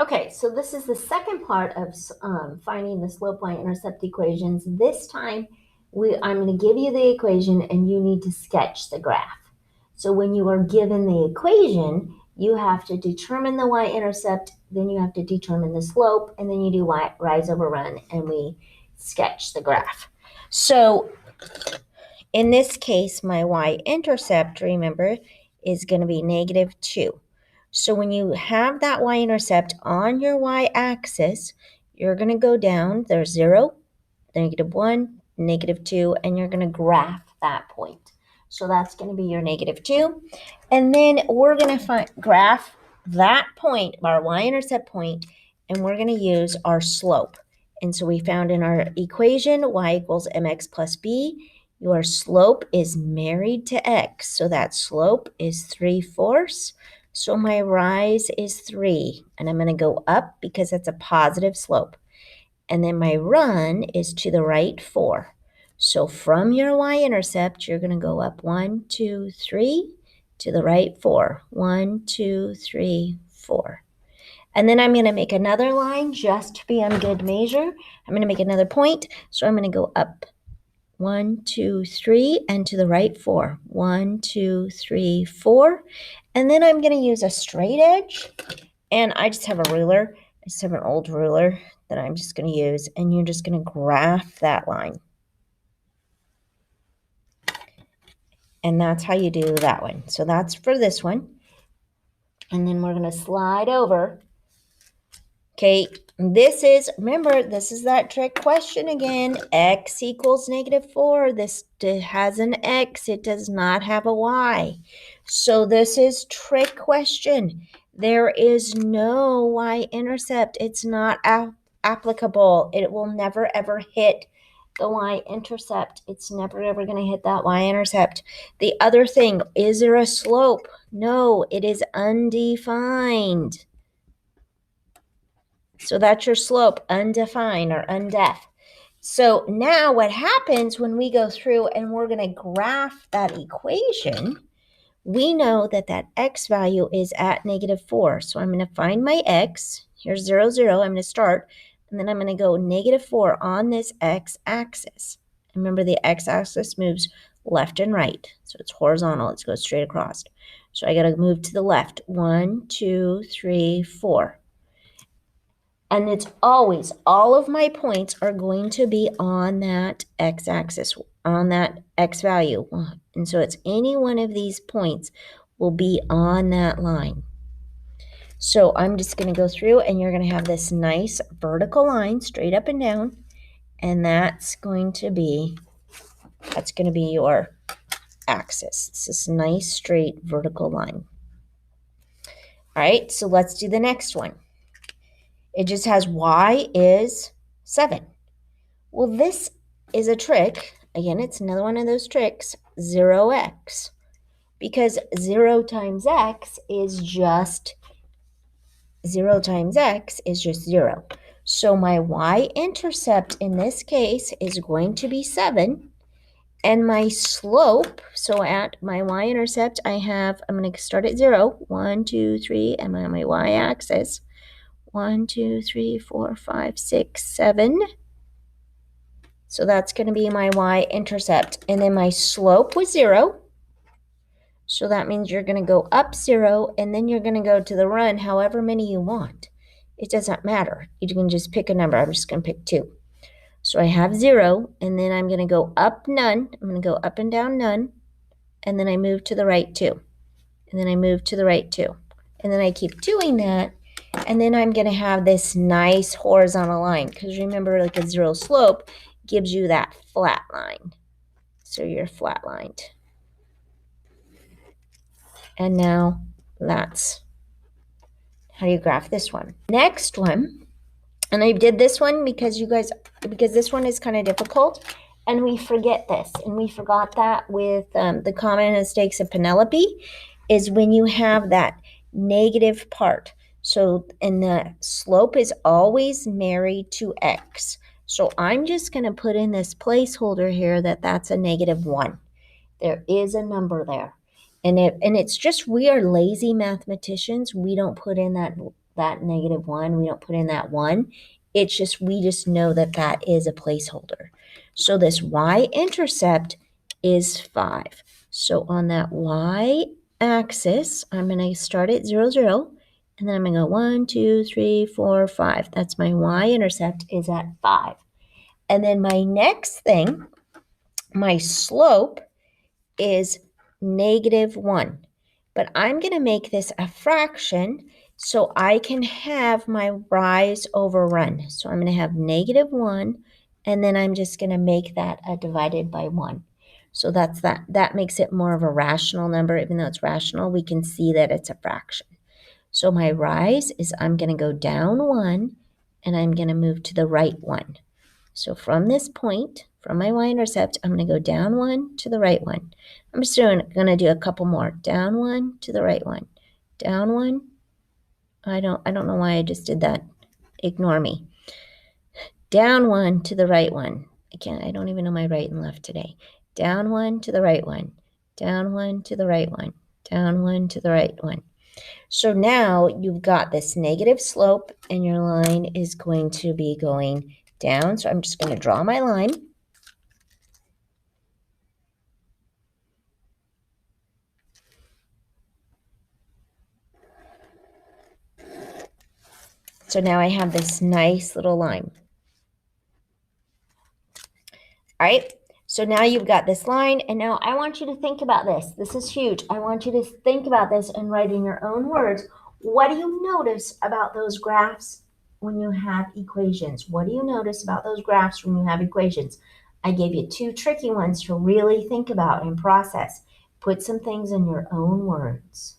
Okay, so this is the second part of finding the slope line intercept equations. This time, I'm going to give you the equation and you need to sketch the graph. So when you are given the equation, you have to determine the y-intercept, then you have to determine the slope, and then you do rise over run, and we sketch the graph. So in this case, my y-intercept, remember, is going to be -2. So when you have that y-intercept on your y-axis, you're going to go down. There's 0, -1, -2, and you're going to graph that point. So that's going to be your -2. And then we're going to graph that point, our y-intercept point, and we're going to use our slope. And so we found in our equation, y equals mx plus b, your slope is married to x. So that slope is 3/4. So my rise is 3. And I'm going to go up because it's a positive slope. And then my run is to the right 4. So from your y-intercept, you're going to go up 1, 2, 3, to the right 4. 1, 2, 3, 4. And then I'm going to make another line just to be on good measure. I'm going to make another point. So I'm going to go up 1, 2, 3, and to the right 4. 1, 2, 3, 4. And then I'm going to use a straight edge. And I just have a ruler. I just have an old ruler that I'm just going to use. And you're just going to graph that line. And that's how you do that one. So that's for this one. And then we're going to slide over. Okay, this is, remember, this is that trick question again. X equals -4. This has an X. It does not have a Y. So this is trick question. There is no y-intercept. It's not applicable. It will never, ever hit the y-intercept. It's never, ever going to hit that y-intercept. The other thing, is there a slope? No, it is undefined. So that's your slope, undefined or undef. So now what happens when we go through and we're going to graph that equation, we know that that x value is at -4. So I'm going to find my x. Here's 0, 0. I'm going to start. And then I'm going to go -4 on this x-axis. Remember, the x-axis moves left and right. So it's horizontal. It goes straight across. So I got to move to the left. 1, 2, 3, 4. And it's always, all of my points are going to be on that x-axis, on that x value. And so it's any one of these points will be on that line. So I'm just going to go through and you're going to have this nice vertical line straight up and down. And that's going to be your axis. It's this nice straight vertical line. All right, so let's do the next one. It just has y is 7. Well, this is a trick. Again, it's another one of those tricks, 0x. Because 0 times x is just 0 times x is just 0. So my y-intercept in this case is going to be 7. And my slope, so at my y-intercept, I'm going to start at 0. 1, 2, 3, and on my y-axis, 1, 2, 3, 4, 5, 6, 7. So that's going to be my y-intercept. And then my slope was 0. So that means you're going to go up 0, and then you're going to go to the run however many you want. It doesn't matter. You can just pick a number. I'm just going to pick 2. So I have 0, and then I'm going to go up none. I'm going to go up and down none. And then I move to the right 2. And then I move to the right 2. And then I keep doing that. And then I'm going to have this nice horizontal line. Because remember, like a 0 slope gives you that flat line. So you're flat-lined. And now that's how you graph this one. Next one, and I did this one because this one is kind of difficult, and we forget this, and we forgot that with the common mistakes of Penelope, is when you have that negative part. So, and the slope is always married to x. So I'm just going to put in this placeholder here that's a -1. There is a number there. And it's just, we are lazy mathematicians. We don't put in that that -1. We don't put in that 1. It's just, we just know that that is a placeholder. So this y-intercept is 5. So on that y-axis, I'm going to start at 0, 0, and then I'm going to go 1, 2, 3, 4, 5. That's my y-intercept is at 5. And then my next thing, my slope is -1. But I'm going to make this a fraction so I can have my rise overrun. So I'm going to have -1, and then I'm just going to make that a divided by 1. So that's that. That makes it more of a rational number. Even though it's rational, we can see that it's a fraction. So my rise is, I'm going to go down 1, and I'm going to move to the right 1. So from this point, from my y-intercept, I'm going to go down 1 to the right 1. I'm just going to do a couple more. Down 1 to the right 1. Down 1. I don't know why I just did that. Ignore me. Down 1 to the right 1. I don't even know my right and left today. Down 1 to the right 1. Down 1 to the right 1. Down 1 to the right 1. So now you've got this negative slope, and your line is going to be going down. So I'm just going to draw my line. So now I have this nice little line. All right, so now you've got this line, and now I want you to think about this. This is huge. I want you to think about this and write in your own words. What do you notice about those graphs when you have equations? What do you notice about those graphs when you have equations? I gave you 2 tricky ones to really think about and process. Put some things in your own words.